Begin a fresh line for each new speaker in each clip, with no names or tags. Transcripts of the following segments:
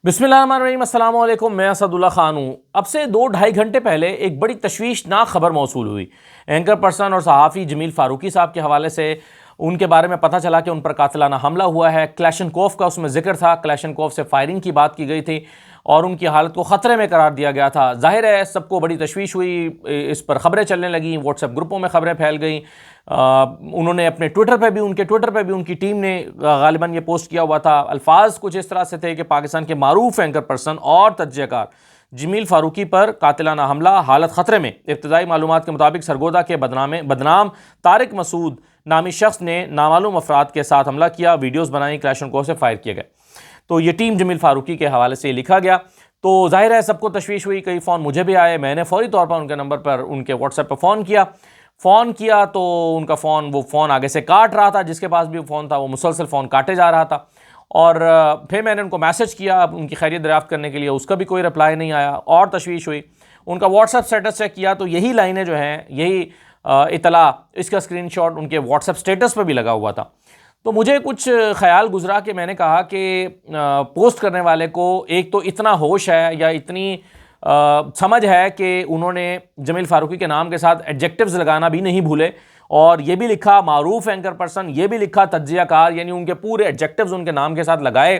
बिस्मिल्लाहिर्रहमानिर्रहीम, अस्सलाम वालेकुम। मैं असदुल्ला खान हूँ। अब से 2-2.5 घंटे पहले एक बड़ी तशवीशनाक खबर मौसूल हुई। एंकर पर्सन और सहाफ़ी जमील फ़ारूकी साहब के हवाले से उनके बारे में पता चला कि उन पर कातिलाना हमला हुआ है। क्लैशनकोफ का उसमें जिक्र था, क्लैशनकोफ से फायरिंग की बात की गई थी और उनकी हालत को ख़तरे में करार दिया गया था। ज़ाहिर है सबको बड़ी तशवीश हुई, इस पर ख़बरें चलने लगीं, व्हाट्सएप ग्रुपों में ख़बरें फैल गईं। उन्होंने अपने ट्विटर पे भी उनकी टीम ने गालिबन ये पोस्ट किया हुआ था। अल्फाज कुछ इस तरह से थे कि पाकिस्तान के मारूफ एंकर पर्सन और तज्ज़ियाकार जमील फ़ारूकी पर कातिलाना हमला, हालत ख़तरे में। इब्तदाई मालूमात के मुताबिक सरगोदा के बदनाम तारिक मसूद नामी शख्स ने नामालूम अफराद के साथ हमला किया, वीडियोज़ बनाई, क्लैशनकोफ से फायर किए गए। तो ये टीम जमील फ़ारूकी के हवाले से लिखा गया। तो जाहिर है सबको तशवीश हुई, कई फ़ोन मुझे भी आए। मैंने फ़ौरी तौर पर उनके नंबर पर उनके व्हाट्सएप पर फ़ोन किया तो उनका फ़ोन आगे से काट रहा था, जिसके पास भी फ़ोन था वो मुसलसल फ़ोन काटे जा रहा था। और फिर मैंने उनको मैसेज किया उनकी खैरियत दरियाफ़्त करने के लिए, उसका भी कोई रिप्लाई नहीं आया और तशवीश हुई। उनका व्हाट्सएप स्टेटस चेक किया तो यही लाइनें जो हैं, यही इतला, इसका स्क्रीनशॉट उनके व्हाट्सएप स्टेटस पर भी लगा हुआ था। तो मुझे कुछ ख्याल गुजरा कि मैंने कहा कि पोस्ट करने वाले को एक तो इतना होश है या इतनी समझ है कि उन्होंने जमील फ़ारूकी के नाम के साथ एडजेक्टिव्स लगाना भी नहीं भूले और ये भी लिखा मारूफ एंकर पर्सन, ये भी लिखा तज्ज़ियाकार, यानी उनके पूरे एडजेक्टिव्स उनके नाम के साथ लगाए।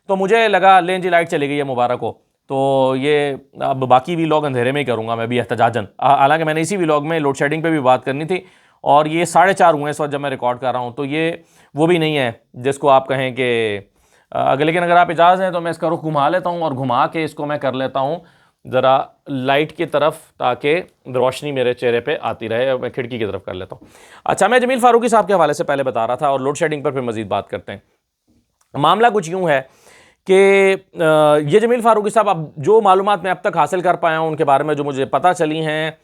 तो मुझे लगा लें जी, लाइट चली गई है मुबारक हो। तो ये अब बाकी वीलॉग अंधेरे में ही करूँगा मैं भी एहतजाजन। हालांकि मैंने इसी वीलॉग में लोड शेडिंग पे भी बात करनी थी और ये 4:30 हुए इस वक्त जब मैं रिकॉर्ड कर रहा हूँ। तो ये वो भी नहीं है जिसको आप कहें कि लेकिन अगर आप इजाज़त हैं तो मैं इसका रुख घुमा लेता हूँ और घुमा के इसको मैं कर लेता हूँ ज़रा लाइट की तरफ, ताकि रोशनी मेरे चेहरे पे आती रहे। मैं खिड़की की तरफ कर लेता हूँ। अच्छा, मैं जमील फ़ारूकी साहब के हवाले से पहले बता रहा था और लोड शेडिंग पर फिर मज़ीद बात करते हैं। मामला कुछ यूँ है कि ये जमील फ़ारूकी साहब, अब जो मालूमात मैं अब तक हासिल कर पाया हूँ उनके बारे में, जो मुझे पता चली हैं,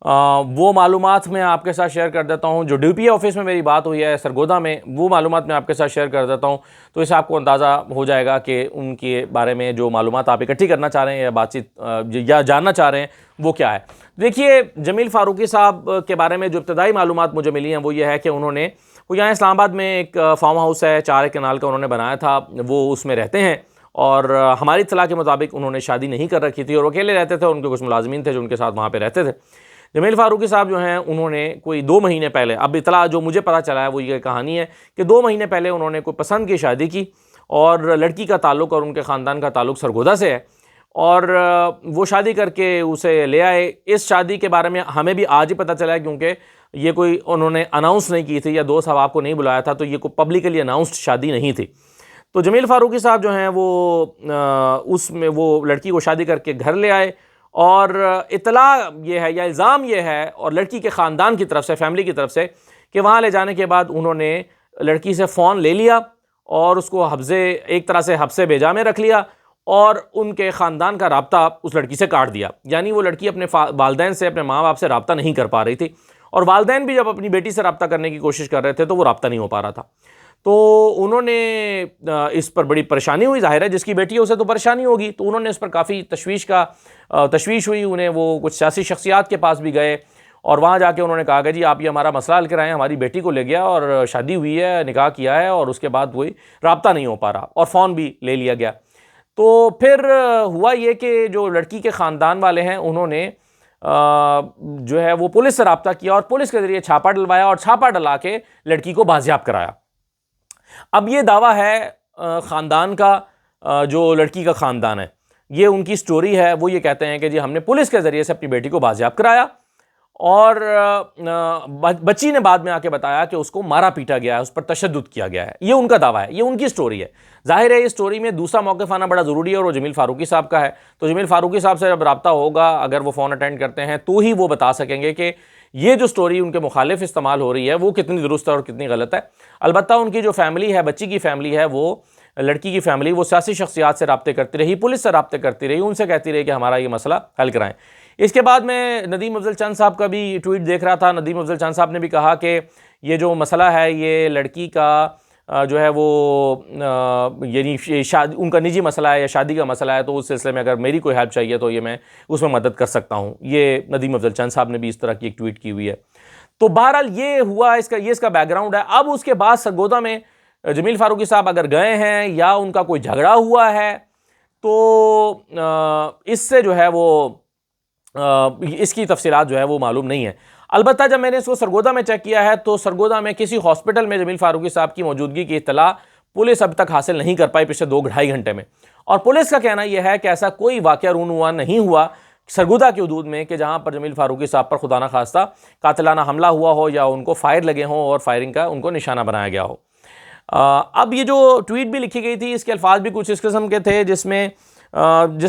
वो मालूमात मैं आपके साथ शेयर कर देता हूँ। जो DPA ऑफिस में मेरी बात हुई है सरगोदा में, वो मालूमात मैं आपके साथ शेयर कर देता हूँ। तो इससे आपको अंदाज़ा हो जाएगा कि उनके बारे में जो मालूमात आप इकट्ठी करना चाह रहे हैं या बातचीत या जानना चाह रहे हैं वो क्या है। देखिए, जमील फ़ारूकी साहब के बारे में जो इब्तदाई मालूमात मुझे मिली हैं वो ये है कि वो यहाँ इस्लामाबाद में एक फार्म हाउस है 4 कनाल का, उन्होंने बनाया था, वो उसमें रहते हैं। और हमारी इत्तला के मुताबिक उन्होंने शादी नहीं कर रखी थी और अकेले रहते थे। उनके कुछ मुलाजमीन थे जो उनके साथ वहाँ पर रहते थे। जमील फ़ारूकी साहब जो हैं, उन्होंने कोई 2 महीने पहले, अब इतला जो मुझे पता चला है वो ये कहानी है कि 2 महीने पहले उन्होंने कोई पसंद की शादी की और लड़की का ताल्लुक़ और उनके ख़ानदान का ताल्लुक़ सरगोदा से है और वो शादी करके उसे ले आए। इस शादी के बारे में हमें भी आज ही पता चला है, क्योंकि ये कोई उन्होंने अनाउंस नहीं की थी या दोस्त साहब आपको नहीं बुलाया था, तो ये कोई पब्लिकली अनाउंस्ड शादी नहीं थी। तो जमील फ़ारूकी साहब जो हैं वो उसमें वो लड़की को शादी करके घर ले आए और इतला ये है या इल्ज़ाम ये है और लड़की के ख़ानदान की तरफ से, फैमिली की तरफ से, कि वहाँ ले जाने के बाद उन्होंने लड़की से फ़ोन ले लिया और उसको एक तरह से हब्से बेजा में रख लिया और उनके ख़ानदान का रब्ता उस लड़की से काट दिया। यानी वो लड़की अपने वालदैन से, अपने माँ बाप से रब्ता नहीं कर पा रही थी और वालदैन भी जब अपनी बेटी से रब्ता करने की कोशिश कर रहे थे तो वो रब्ता नहीं हो पा रहा था। तो उन्होंने इस पर बड़ी परेशानी हुई। ज़ाहिर है जिसकी बेटी है उसे तो परेशानी होगी। तो उन्होंने इस पर काफ़ी तशवीश हुई। उन्हें वो कुछ सियासी शख्सियात के पास भी गए और वहाँ जाके उन्होंने कहा कि जी आप ये हमारा मसला हल कराएं, हमारी बेटी को ले गया और शादी हुई है, निकाह किया है और उसके बाद वही रब्ता नहीं हो पा रहा और फ़ोन भी ले लिया गया। तो फिर हुआ ये कि जो लड़की के ख़ानदान वाले हैं उन्होंने जो है वो पुलिस से रब्ता किया और पुलिस के ज़रिए छापा डलवाया और छापा डला के लड़की को बाजियाब कराया। अब ये दावा है ख़ानदान का, जो लड़की का ख़ानदान है, ये उनकी स्टोरी है। वो ये कहते हैं कि जी हमने पुलिस के ज़रिए से अपनी बेटी को बाजियाब कराया और बच्ची ने बाद में आके बताया कि उसको मारा पीटा गया है, उस पर तशद्दुद किया गया है। ये उनका दावा है, ये उनकी स्टोरी है। जाहिर है इस स्टोरी में दूसरा मौक़िफ़ आना बड़ा ज़रूरी है और वो जमील फ़ारूकी साहब का है। तो जमील फ़ारूकी साहब से जब रब्ता होगा, अगर वो फ़ोन अटेंड करते हैं, तो ही वो बता सकेंगे कि ये जो स्टोरी उनके मुखालिफ इस्तेमाल हो रही है वो कितनी दुरुस्त है और कितनी गलत है। अलबत्ता उनकी जो फैमिली है, बच्ची की फैमिली है, वो लड़की की फैमिली, वो सियासी शख्सियात से रब्ते करती रही, पुलिस से रब्ते करती रही, उनसे कहती रही कि हमारा ये मसला हल कराएं। इसके बाद मैं नदीम अफजल चंद साहब का भी ट्वीट देख रहा था। नदीम अफजल चंद साहब ने भी कहा कि ये जो मसला है ये लड़की का जो है वो यानी शादी, उनका निजी मसला है या शादी का मसला है, तो उस सिलसिले में अगर मेरी कोई हेल्प चाहिए तो ये मैं उसमें मदद कर सकता हूँ। ये नदीम अफजल चंद साहब ने भी इस तरह की एक ट्वीट की हुई है। तो बहरहाल ये हुआ, इसका बैकग्राउंड है। अब उसके बाद सरगोदा में जमील फ़ारूकी साहब अगर गए हैं या उनका कोई झगड़ा हुआ है तो इससे जो है वो इसकी तफसीलात जो है वो मालूम नहीं है। अलबत्ता जब मैंने इसको सरगोदा में चेक किया है तो सरगोदा में किसी हॉस्पिटल में जमील फारूकी साहब की मौजूदगी की इत्तला पुलिस अब तक हासिल नहीं कर पाई पिछले 2-2.5 घंटे में। और पुलिस का कहना यह है कि ऐसा कोई वाक़या रूनुमा नहीं हुआ सरगोदा की हदूद में कि जहां पर जमील फारूकी साहब पर खुदा न खास्ता कातिलाना हमला हुआ हो या उनको फायर लगे हों और फायरिंग का उनको निशाना बनाया गया हो। अब ये जो ट्वीट भी लिखी गई थी इसके अल्फाज भी कुछ इस किस्म के थे जिस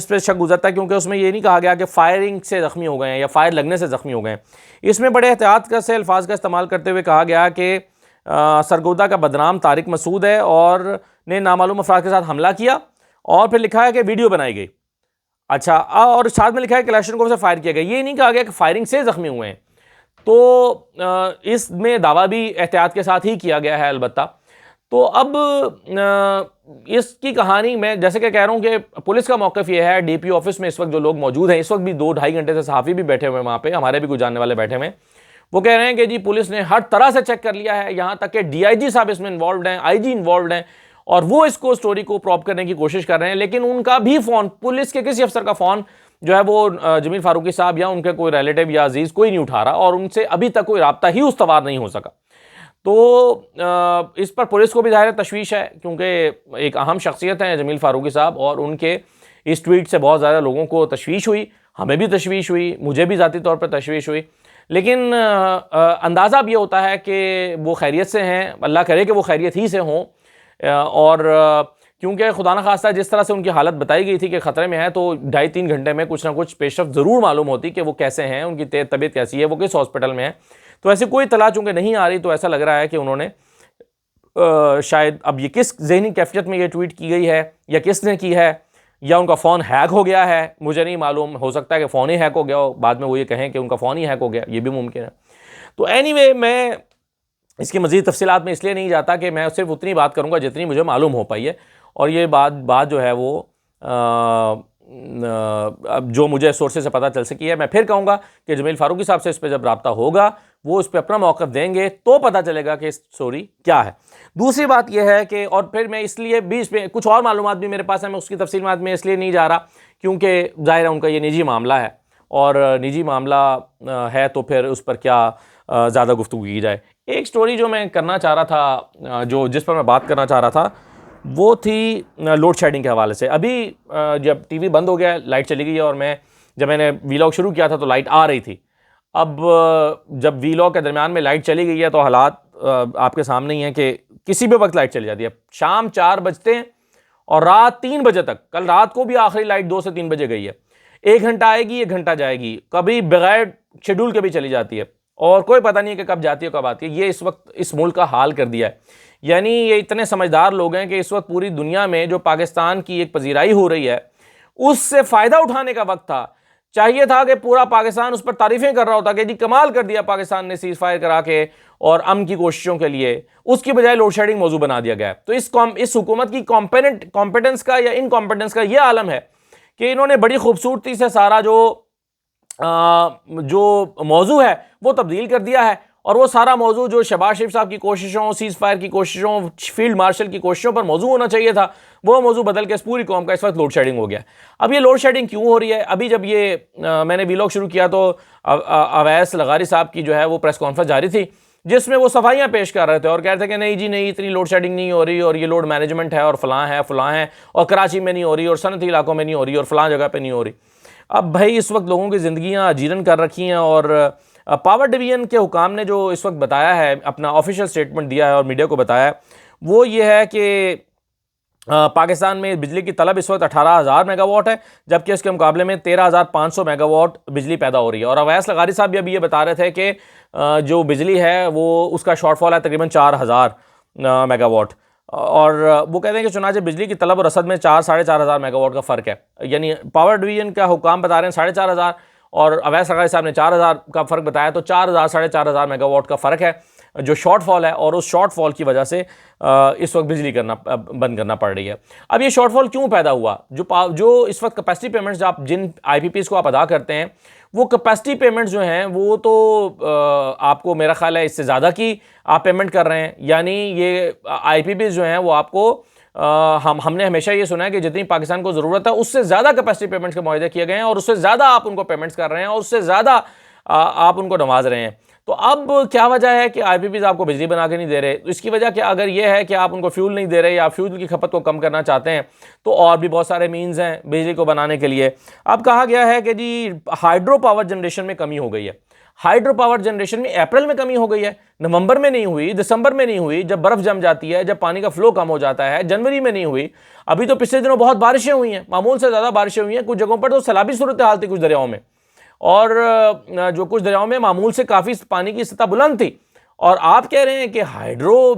पर शक गुजरता है, क्योंकि उसमें ये नहीं कहा गया कि फायरिंग से ज़ख्मी हो गए हैं या फायर लगने से ज़ख्मी हो गए हैं। इसमें बड़े एहतियात से अल्फाज का इस्तेमाल करते हुए कहा गया कि सरगोदा का बदनाम तारिक मसूद है और ने नामालूम अफराद के साथ हमला किया, और फिर लिखा है कि वीडियो बनाई गई। अच्छा, और साथ में लिखा है कलेक्शनकोव से फायर किया गया। ये नहीं कहा गया कि फायरिंग से ज़ख्मी हुए हैं। तो इसमें दावा भी एहतियात के साथ ही किया गया है अलबत्ता। तो अब इसकी कहानी मैं जैसे कि कह रहा हूँ कि पुलिस का मौक़िफ़ ये है, डीपी ऑफिस में इस वक्त जो लोग मौजूद हैं, इस वक्त भी 2-2.5 घंटे से सहाफ़ी भी बैठे हुए हैं वहाँ पे, हमारे भी कुछ जानने वाले बैठे हुए हैं, वो कह रहे हैं कि जी पुलिस ने हर तरह से चेक कर लिया है, यहाँ तक कि DIG साहब इसमें इन्वॉल्व हैं, IG इन्वॉल्व हैं, और वो इसको स्टोरी को प्रॉप करने की कोशिश कर रहे हैं। लेकिन उनका भी फ़ोन, पुलिस के किसी अफसर का फ़ोन जो है वो जमील फारूकी साहब या उनके कोई रिलेटिव या अजीज़ कोई नहीं उठा रहा, और उनसे अभी तक कोई रब्ता ही उस्तवार नहीं हो सका। तो इस पर पुलिस को भी ज़ाहिर तशवीश है, क्योंकि एक अहम शख्सियत है जमील फारूकी साहब, और उनके इस ट्वीट से बहुत ज़्यादा लोगों को तशवीश हुई, हमें भी तशवीश हुई, मुझे भी ज़ाती तौर पर तशवीश हुई। लेकिन अंदाज़ा अब ये होता है कि वो खैरियत से हैं, अल्लाह करे कि वो खैरियत ही से हों। और क्योंकि खुदा न खास्ता जिस तरह से उनकी हालत बताई गई थी कि ख़तरे में है, तो 2.5-3 घंटे में कुछ ना कुछ पेशरफ ज़रूर मालूम होती कि वो कैसे हैं, उनकी तबीयत कैसी है, वो किस हॉस्पिटल में है। तो ऐसी कोई तला चूँकि नहीं आ रही, तो ऐसा लग रहा है कि उन्होंने शायद, अब ये किस ज़हनी कैफियत में ये ट्वीट की गई है या किसने की है, या उनका फ़ोन हैक हो गया है, मुझे नहीं मालूम। हो सकता है कि फ़ोन ही हैक हो गया हो, बाद में वो ये कहें कि उनका फ़ोन ही हैक हो गया, ये भी मुमकिन है। तो एनीवे, मैं इसकी मज़ीद तफसीलात में इसलिए नहीं जाता कि मैं सिर्फ उतनी बात करूँगा जितनी मुझे मालूम हो पाई है, और ये बात जो है वो अब जो मुझे सोर्सेज से पता चल सकी है। मैं फिर कहूँगा कि जमील फारूकी साहब से इस पर जब रब्ता होगा, वो इस पर अपना मौक़िफ़ देंगे तो पता चलेगा कि स्टोरी क्या है। दूसरी बात यह है कि, और फिर मैं इसलिए भी इस पर कुछ और मालूमात भी मेरे पास है, मैं उसकी तफसीलात में इसलिए नहीं जा रहा क्योंकि ज़ाहिर है उनका ये निजी मामला है, और निजी मामला है तो फिर उस पर क्या ज़्यादा गुफ्तगू की जाए। एक स्टोरी जो मैं करना चाह रहा था, जिस पर मैं बात करना चाह रहा था, वो थी लोड शेडिंग के हवाले से। अभी जब टीवी बंद हो गया, लाइट चली गई है, और जब मैंने वीलॉग शुरू किया था तो लाइट आ रही थी। अब जब वीलॉग के दरमियान में लाइट चली गई है तो हालात आपके सामने ही हैं कि किसी भी वक्त लाइट चली जाती है। शाम 4 बजते हैं और रात 3 बजे तक, कल रात को भी आखिरी लाइट 2 से 3 बजे गई है। 1 घंटा आएगी, 1 घंटा जाएगी, कभी बगैर शेड्यूल के भी चली जाती है, और कोई पता नहीं है कि कब जाती है कब आती है। ये इस वक्त इस मुल्क का हाल कर दिया है। यानी ये इतने समझदार लोग हैं कि इस वक्त पूरी दुनिया में जो पाकिस्तान की एक पजीराई हो रही है, उससे फ़ायदा उठाने का वक्त था। चाहिए था कि पूरा पाकिस्तान उस पर तारीफ़ें कर रहा होता कि जी कमाल कर दिया पाकिस्तान ने सीज़ फायर करा के और अमन की कोशिशों के लिए, उसकी बजाय लोड शेडिंग मौजू बना दिया गया है। तो इस हुकूमत की कॉम्पिटेंस का या इनकॉम्पिटेंस का ये आलम है कि इन्होंने बड़ी खूबसूरती से सारा जो मौजू है वो तब्दील कर दिया है, और वो सारा मौजू जो शहबाज शरीफ साहब की कोशिशों, सीज़ फायर की कोशिशों, फील्ड मार्शल की कोशिशों पर मौजू होना चाहिए था, वो मौजू बदल के इस पूरी कौम का इस वक्त लोड शेडिंग हो गया। अब ये लोड शेडिंग क्यों हो रही है? अभी जब ये मैंने वीलॉग शुरू किया तो अवैस लगारी साहब की जो है वो प्रेस कॉन्फ्रेंस जारी थी, जिसमें वो सफाइयाँ पेश कर रहे थे और कह रहे थे कि नहीं जी नहीं, इतनी लोड शेडिंग नहीं हो रही, और ये लोड मैनेजमेंट है, और फलां है, और कराची में नहीं हो रही, और सनती इलाकों में नहीं हो रही, और फलां जगह पर नहीं हो रही। अब भाई इस वक्त लोगों की ज़िंदगियाँ अजीरन कर रखी हैं, और पावर डिवीज़न के हुकाम ने जो इस वक्त बताया है, अपना ऑफिशियल स्टेटमेंट दिया है और मीडिया को बताया है, वो ये है कि पाकिस्तान में बिजली की तलब इस वक्त 18,000 मेगावाट है, जबकि इसके मुकाबले में 13,500 मेगावाट बिजली पैदा हो रही है। और अवैस लगारी साहब भी अभी ये बता रहे थे कि जो बिजली है वो उसका शॉर्टफॉल है तकरीबन 4,000 मेगावाट, और वो कहते हैं कि चुनांचे बिजली की तलब और रसद में 4-4,500 मेगावाट का फ़र्क है। यानी पावर डिवीज़न का हुकाम बता रहे हैं 4,500, और अवैस लगारी साहब ने 4,000 का फ़र्क बताया, तो 4,000-4,500 मेगावाट का फ़र्क है जो शॉर्टफॉल है, और उस शॉर्टफॉल की वजह से इस वक्त बिजली बंद करना पड़ रही है। अब ये शॉर्टफॉल क्यों पैदा हुआ? जो इस वक्त कैपेसिटी पेमेंट्स आप जिन IPPs को आप अदा करते हैं, वो कैपेसिटी पेमेंट्स जो हैं वो तो आपको मेरा ख्याल है इससे ज़्यादा की आप पेमेंट कर रहे हैं। यानी ये IPPs जो हैं वो आपको हमने हमेशा ये सुना है कि जितनी पाकिस्तान को ज़रूरत है उससे ज़्यादा कैपेसिटी पेमेंट्स के मुआहदे किए गए हैं और उससे ज़्यादा आप उनको पेमेंट्स कर रहे हैं और उससे ज़्यादा आप उनको नवाज रहे हैं। तो अब क्या वजह है कि आईपीपीज़ आपको बिजली बना के नहीं दे रहे? तो इसकी वजह क्या अगर ये है कि आप उनको फ्यूल नहीं दे रहे या फ्यूल की खपत को कम करना चाहते हैं तो और भी बहुत सारे मीन्स हैं बिजली को बनाने के लिए। अब कहा गया है कि जी हाइड्रो पावर जनरेशन में कमी हो गई है। हाइड्रो पावर जनरेशन में अप्रैल में कमी हो गई है, नवंबर में नहीं हुई, दिसंबर में नहीं हुई, जब बर्फ जम जाती है, जब पानी का फ्लो कम हो जाता है, जनवरी में नहीं हुई। अभी तो पिछले दिनों बहुत बारिशें हुई हैं, मामूल से ज़्यादा बारिशें हुई हैं, कुछ जगहों पर तो सैलाबी सूरत हाल थी कुछ दरियाओं में, और जो कुछ दरियाओं में मामूल से काफ़ी पानी की सतह बुलंद थी। और आप कह रहे हैं कि हाइड्रो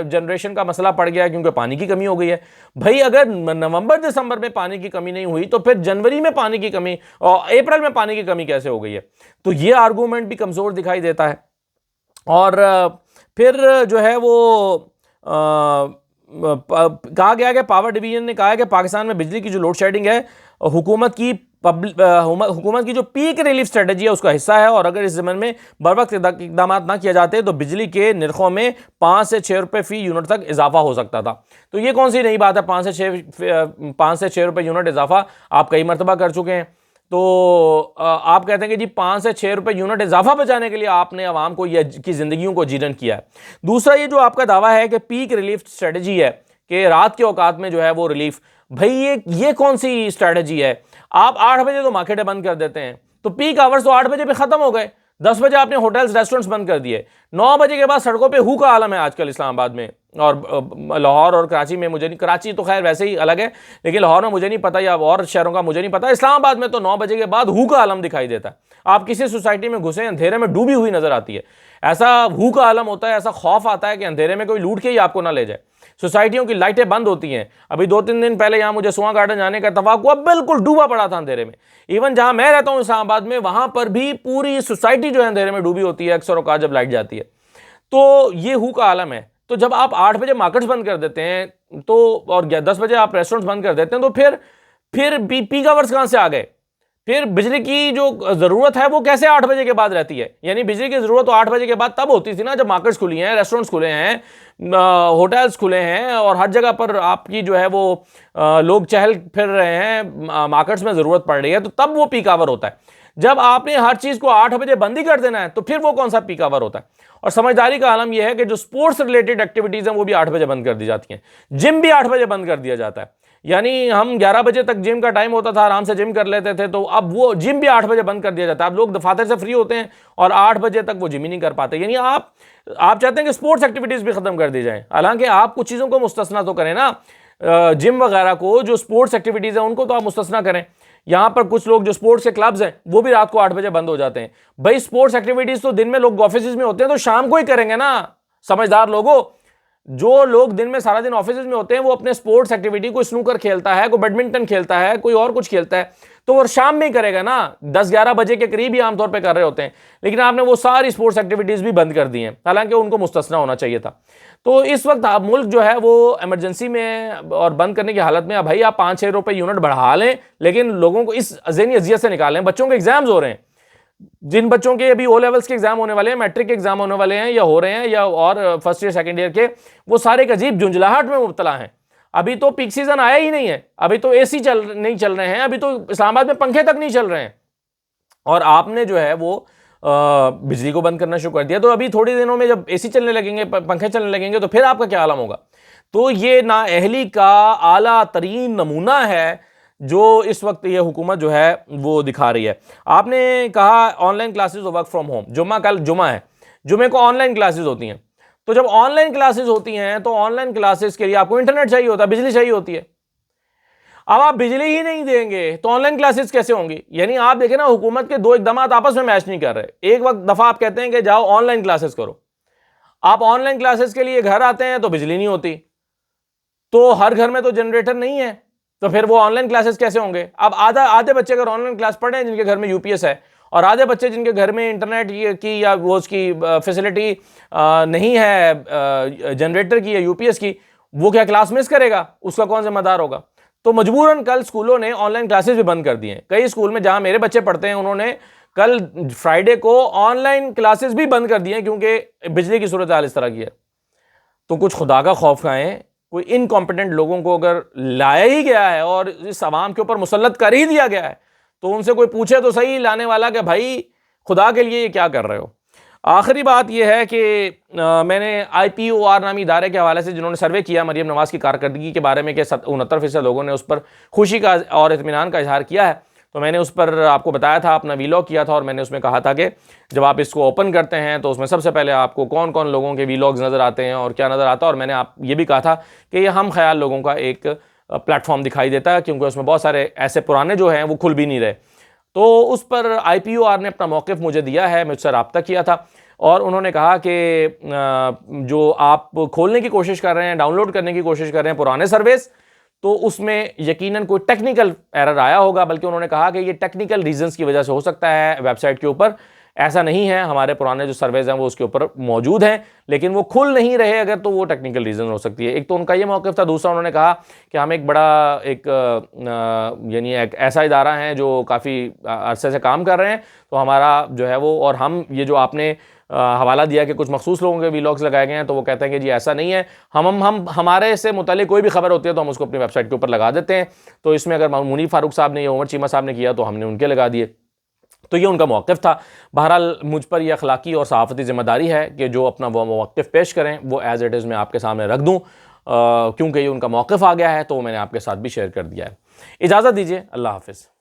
जनरेशन का मसला पड़ गया है क्योंकि पानी की कमी हो गई है। भाई अगर नवंबर दिसंबर में पानी की कमी नहीं हुई तो फिर जनवरी में पानी की कमी और अप्रैल में पानी की कमी कैसे हो गई है? तो ये आर्गूमेंट भी कमज़ोर दिखाई देता है। और फिर जो है वो कहा गया कि पावर डिवीजन ने कहा है कि पाकिस्तान में बिजली की जो लोड शेडिंग है हुकूमत की जो पीक रिलीफ स्ट्रेटजी है उसका हिस्सा है, और अगर इस ज़मीन में बर वक्त इकदाम ना किए जाते तो बिजली के निर्खों में 5 से 6 रुपये फ़ी यूनिट तक इजाफा हो सकता था। तो ये कौन सी नई बात है? 5 से 6 रुपये यूनिट इजाफा आप कई मरतबा कर चुके हैं। तो आप कहते हैं कि जी 5 से 6 रुपये यूनिट इजाफा बचाने के लिए आपने आवाम को की ज़िंदगियों को जीरन किया है। दूसरा ये जो आपका दावा है कि पीक रिलीफ स्ट्रेटजी है कि रात के औकात में जो है वो रिलीफ, भाई ये कौन सी स्ट्रेटजी है? आप 8 बजे तो मार्केटें बंद कर देते हैं, तो पीक आवर्स तो 8 बजे पे ख़त्म हो गए। 10 बजे आपने होटल्स रेस्टोरेंट्स बंद कर दिए। 9 बजे के बाद सड़कों पे हू का आलम है आजकल इस्लामाबाद में और लाहौर और कराची में। मुझे नहीं, कराची तो खैर वैसे ही अलग है, लेकिन लाहौर में मुझे नहीं पता या और शहरों का मुझे नहीं पता। इस्लामाबाद में तो 9 बजे के बाद हू का आलम दिखाई देता है। आप किसी सोसाइटी में घुसे, अंधेरे में डूबी हुई नजर आती है। ऐसा हू का आलम होता है, ऐसा खौफ आता है कि अंधेरे में कोई लूट के ही आपको ना ले जाए। सोसाइटियों की लाइटें बंद होती हैं। अभी 2-3 दिन पहले यहाँ मुझे सुआ गार्डन जाने का इत्तफाक हुआ, बिल्कुल डूबा पड़ा था अंधेरे में। इवन जहां मैं रहता हूँ इस्लामाबाद में, वहां पर भी पूरी सोसाइटी जो है अंधेरे में डूबी होती है अक्सर औकात जब लाइट जाती है। तो ये हू का आलम है। तो जब आप 8 बजे मार्केट्स बंद कर देते हैं तो और 10 बजे आप रेस्टोरेंट्स बंद कर देते हैं, तो फिर पीक आवर्स कहां से आ गए? फिर बिजली की जो ज़रूरत है वो कैसे 8 बजे के बाद रहती है? यानी बिजली की ज़रूरत तो 8 बजे के बाद तब होती थी ना जब मार्केट्स खुली हैं, रेस्टोरेंट्स खुले हैं, होटल्स खुले हैं और हर जगह पर आपकी जो है वो लोग चहल फिर रहे हैं, मार्केट्स में ज़रूरत पड़ रही है, तो तब वो पीक आवर होता है। जब आपने हर चीज़ को 8 बजे बंद ही कर देना है तो फिर वो कौन सा पीक आवर होता है? और समझदारी का आलम यह है कि जो स्पोर्ट्स रिलेटेड एक्टिविटीज़ हैं वो भी 8 बजे बंद कर दी जाती हैं। जिम भी 8 बजे बंद कर दिया जाता है। यानी हम 11 बजे तक जिम का टाइम होता था, आराम से जिम कर लेते थे, तो अब वो जिम भी 8 बजे बंद कर दिया जाता है। अब लोग दफातर से फ्री होते हैं और 8 बजे तक वो जिम ही नहीं कर पाते। यानी आप चाहते हैं कि स्पोर्ट्स एक्टिविटीज़ भी ख़त्म कर दी जाए। हालांकि आप कुछ चीज़ों को मुस्तस्ना तो करें ना, जिम वगैरह को, जो स्पोर्ट्स एक्टिविटीज़ हैं उनको तो आप मुस्तस्ना करें। यहाँ पर कुछ लोग जो स्पोर्ट्स के क्लब्स हैं वो भी रात को 8 बजे बंद हो जाते हैं। भाई स्पोर्ट्स एक्टिविटीज़ तो दिन में लोग ऑफिस में होते हैं तो शाम को ही करेंगे ना, समझदार लोगों। जो लोग दिन में सारा दिन ऑफिस में होते हैं वो अपने स्पोर्ट्स एक्टिविटी, कोई स्नूकर खेलता है, कोई बैडमिंटन खेलता है, कोई और कुछ खेलता है, तो वो शाम में ही करेगा ना, 10-11 बजे के करीब ही आमतौर पे कर रहे होते हैं। लेकिन आपने वो सारी स्पोर्ट्स एक्टिविटीज़ भी बंद कर दी हैं, हालांकि उनको मुस्तस्ना होना चाहिए था। तो इस वक्त आप मुल्क जो है वो इमरजेंसी में और बंद करने की हालत में, भाई आप 5-6 रुपये यूनिट बढ़ा लें, लेकिन लोगों को इस ज़हनी अजियत से निकालें। बच्चों के एग्जाम्स हो रहे हैं, जिन बच्चों के अभी ओ लेवल्स के एग्जाम होने वाले हैं, मैट्रिक के एग्जाम होने वाले हैं या हो रहे हैं, या और फर्स्ट ईयर सेकंड ईयर के, वो सारे एक अजीब झुंझलाहट में मुब्तला हैं। अभी तो पीक सीजन आया ही नहीं है, अभी तो एसी नहीं चल रहे हैं, अभी तो इस्लामाबाद में पंखे तक नहीं चल रहे हैं, और आपने जो है वो बिजली को बंद करना शुरू कर दिया। तो अभी थोड़ी दिनों में जब एसी चलने लगेंगे, पंखे चलने लगेंगे, तो फिर आपका क्या आलम होगा? तो ये नाअहली का आला तरीन नमूना है जो इस वक्त ये हुकूमत जो है वो दिखा रही है। आपने कहा ऑनलाइन क्लासेस और वर्क फ्रॉम होम, कल जुमा है, जुमे को ऑनलाइन क्लासेस होती हैं। तो जब ऑनलाइन क्लासेस होती हैं तो ऑनलाइन क्लासेस के लिए आपको इंटरनेट चाहिए होता है, बिजली चाहिए होती है। अब आप बिजली ही नहीं देंगे तो ऑनलाइन क्लासेस कैसे होंगी? यानी आप देखें ना, हुकूमत के दो इकदाम आपस में मैच नहीं कर रहे। एक वक्त दफा आप कहते हैं कि जाओ ऑनलाइन क्लासेस करो, आप ऑनलाइन क्लासेस के लिए घर आते हैं तो बिजली नहीं होती, तो हर घर में तो जनरेटर नहीं है, तो फिर वो ऑनलाइन क्लासेस कैसे होंगे? अब आधे बच्चे अगर ऑनलाइन क्लास पढ़े हैं जिनके घर में यूपीएस है, और आधे बच्चे जिनके घर में इंटरनेट की या वो उसकी फैसिलिटी नहीं है, जनरेटर की या यूपीएस की, वो क्या क्लास मिस करेगा? उसका कौन जिम्मेदार होगा? तो मजबूरन कल स्कूलों ने ऑनलाइन क्लासेस भी बंद कर दी हैं। कई स्कूल में जहां मेरे बच्चे पढ़ते हैं उन्होंने कल फ्राइडे को ऑनलाइन क्लासेस भी बंद कर दी हैं, क्योंकि बिजली की सूरत हाल इस तरह की है। तो कुछ खुदा का खौफ खाएं, कोई इनकॉम्पिटेंट लोगों को अगर लाया ही गया है और इस आवाम के ऊपर मुसल्लत कर ही दिया गया है, तो उनसे कोई पूछे तो सही लाने वाला कि भाई खुदा के लिए ये क्या कर रहे हो। आखिरी बात यह है कि मैंने IPOR नामी इदारे के हवाले से जिन्होंने सर्वे किया मरीम नवाज़ की कारकर्दगी के बारे में कि 69% लोगों ने उस पर खुशी का और इत्मीनान का इजहार किया है, तो मैंने उस पर आपको बताया था, अपना वीलॉग किया था और मैंने उसमें कहा था कि जब आप इसको ओपन करते हैं तो उसमें सबसे पहले आपको कौन कौन लोगों के वीलॉग्स नज़र आते हैं और क्या नज़र आता है। और मैंने आप ये भी कहा था कि ये हम ख्याल लोगों का एक प्लेटफॉर्म दिखाई देता है, क्योंकि उसमें बहुत सारे ऐसे पुराने जो हैं वो खुल भी नहीं रहे। तो उस पर IPOR ने अपना मौक़िफ़ मुझे दिया है, मुझसे रब्ता किया था और उन्होंने कहा कि जो आप खोलने की कोशिश कर रहे हैं, डाउनलोड करने की कोशिश कर रहे हैं पुराने सर्वेस, तो उसमें यकीनन कोई टेक्निकल एरर आया होगा। बल्कि उन्होंने कहा कि ये टेक्निकल रीजंस की वजह से हो सकता है वेबसाइट के ऊपर, ऐसा नहीं है, हमारे पुराने जो सर्वेज हैं वो उसके ऊपर मौजूद हैं, लेकिन वो खुल नहीं रहे अगर, तो वो टेक्निकल रीज़न हो सकती है। एक तो उनका ये मौक़िफ़ था। दूसरा उन्होंने कहा कि हम एक बड़ा यानी एक ऐसा इदारा है जो काफ़ी अरसे से काम कर रहे हैं, तो हमारा जो है वो, और हम ये जो आपने हवाला दिया कि कुछ मखसूस लोगों के वीलॉग्स लगाए गए हैं, तो वो कहते हैं कि जी ऐसा नहीं है, हम हमारे से मुतालिक कोई भी खबर होती है तो हम उसको अपनी वेबसाइट के ऊपर लगा देते हैं। तो इसमें अगर मुनीफ फारूक साहब ने या उमर चीमा साहब ने किया तो हमने उनके लगा दिए। तो ये उनका मौक़िफ़ था। बहरहाल मुझ पर यह अखलाकी और सहाफ़ती ज़िम्मेदारी है कि जो अपना वो मौक़िफ़ पेश करें वो एज़ इट इज़ मैं आपके सामने रख दूँ, क्योंकि ये उनका मौक़िफ़ आ गया है तो मैंने आपके साथ भी शेयर कर दिया है। इजाज़त दीजिए, अल्लाह हाफ़िज़।